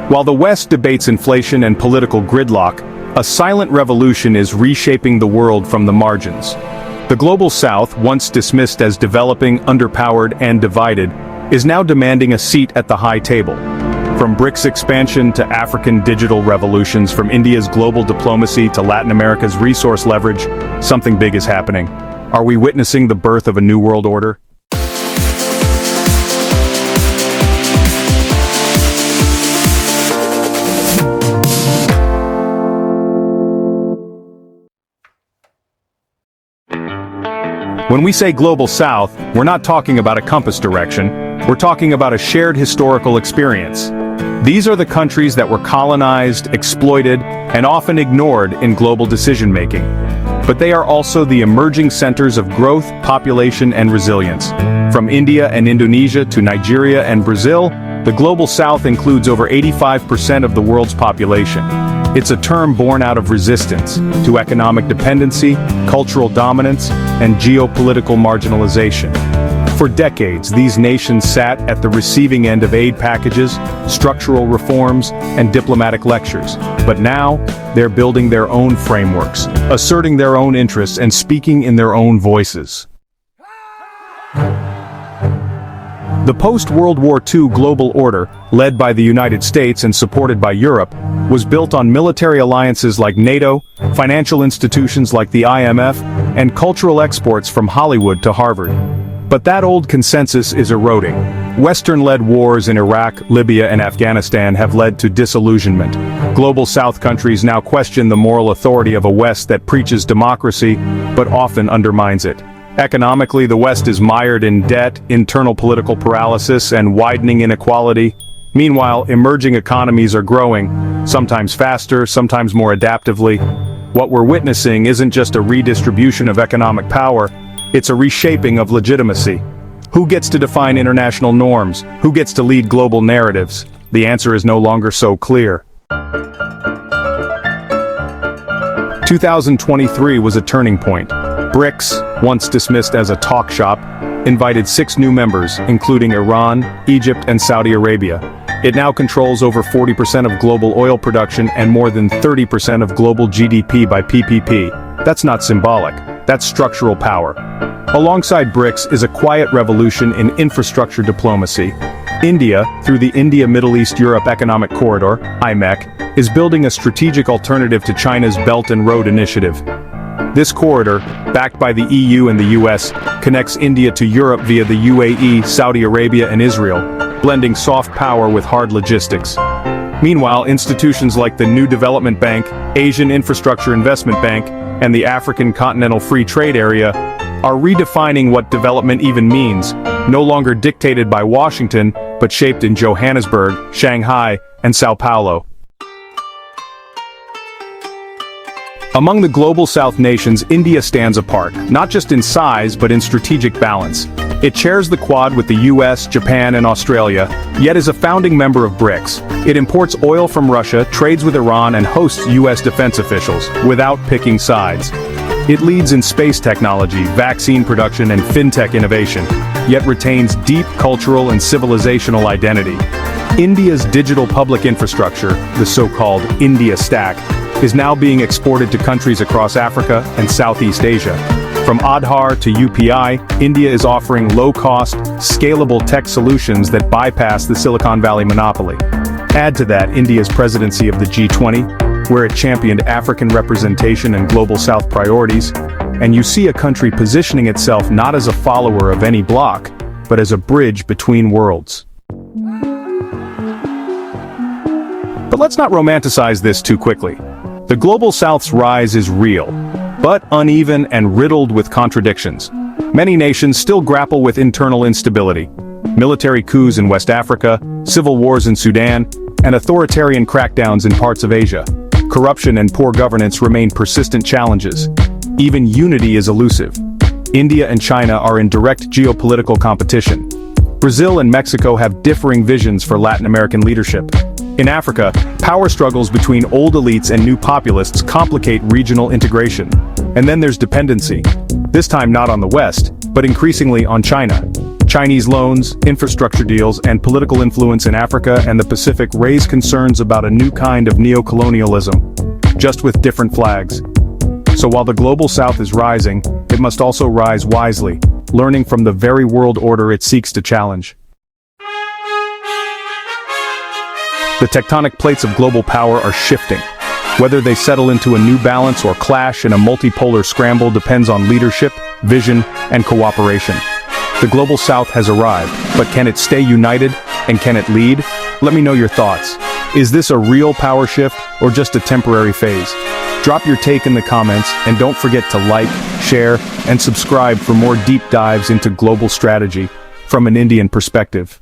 While the West debates inflation and political gridlock, a silent revolution is reshaping the world from the margins. The Global South, once dismissed as developing, underpowered, and divided, is now demanding a seat at the high table. From BRICS expansion to African digital revolutions, from India's global diplomacy to Latin America's resource leverage, something big is happening. Are we witnessing the birth of a new world order? When we say Global South, we're not talking about a compass direction, we're talking about a shared historical experience. These are the countries that were colonized, exploited, and often ignored in global decision-making. But they are also the emerging centers of growth, population, and resilience. From India and Indonesia to Nigeria and Brazil, the Global South includes over 85% of the world's population. It's a term born out of resistance to economic dependency, cultural dominance, and geopolitical marginalization. For decades, these nations sat at the receiving end of aid packages, structural reforms, and diplomatic lectures. But now, they're building their own frameworks, asserting their own interests, and speaking in their own voices. The post-World War II global order, led by the United States and supported by Europe, was built on military alliances like NATO, financial institutions like the IMF, and cultural exports from Hollywood to Harvard. But that old consensus is eroding. Western-led wars in Iraq, Libya, and Afghanistan have led to disillusionment. Global South countries now question the moral authority of a West that preaches democracy, but often undermines it. Economically, the West is mired in debt, internal political paralysis, and widening inequality. Meanwhile, emerging economies are growing, sometimes faster, sometimes more adaptively. What we're witnessing isn't just a redistribution of economic power, it's a reshaping of legitimacy. Who gets to define international norms? Who gets to lead global narratives? The answer is no longer so clear. 2023 was a turning point. BRICS, once dismissed as a talk shop, invited 6 new members, including Iran, Egypt, and Saudi Arabia. It now controls over 40% of global oil production and more than 30% of global GDP by PPP. That's not symbolic, that's structural power. Alongside BRICS is a quiet revolution in infrastructure diplomacy. India, through the India-Middle East-Europe Economic Corridor, IMEC, is building a strategic alternative to China's Belt and Road Initiative. This corridor, backed by the EU and the US, connects India to Europe via the UAE, Saudi Arabia, and Israel, blending soft power with hard logistics. Meanwhile, institutions like the New Development Bank, Asian Infrastructure Investment Bank, and the African Continental Free Trade Area are redefining what development even means, no longer dictated by Washington, but shaped in Johannesburg, Shanghai, and Sao Paulo. Among the Global South nations, India stands apart, not just in size but in strategic balance. It shares the Quad with the US, Japan, and Australia, yet is a founding member of BRICS. It imports oil from Russia, trades with Iran, and hosts US defense officials, without picking sides. It leads in space technology, vaccine production, and fintech innovation, yet retains deep cultural and civilizational identity. India's digital public infrastructure, the so-called India Stack, is now being exported to countries across Africa and Southeast Asia. From Aadhaar to UPI, India is offering low-cost, scalable tech solutions that bypass the Silicon Valley monopoly. Add to that India's presidency of the G20, where it championed African representation and Global South priorities, and you see a country positioning itself not as a follower of any bloc, but as a bridge between worlds. But let's not romanticize this too quickly. The Global South's rise is real, but uneven and riddled with contradictions. Many nations still grapple with internal instability. Military coups in West Africa, civil wars in Sudan, and authoritarian crackdowns in parts of Asia. Corruption and poor governance remain persistent challenges. Even unity is elusive. India and China are in direct geopolitical competition. Brazil and Mexico have differing visions for Latin American leadership. In Africa, power struggles between old elites and new populists complicate regional integration. And then there's dependency. This time not on the West, but increasingly on China. Chinese loans, infrastructure deals, and political influence in Africa and the Pacific raise concerns about a new kind of neo-colonialism, just with different flags. So while the global south is rising, it must also rise wisely, learning from the very world order it seeks to challenge. The tectonic plates of global power are shifting. Whether they settle into a new balance or clash in a multipolar scramble depends on leadership, vision, and cooperation. The global south has arrived, but can it stay united, and can it lead? Let me know your thoughts. Is this a real power shift, or just a temporary phase? Drop your take in the comments, and don't forget to like, share, and subscribe for more deep dives into global strategy from an Indian perspective.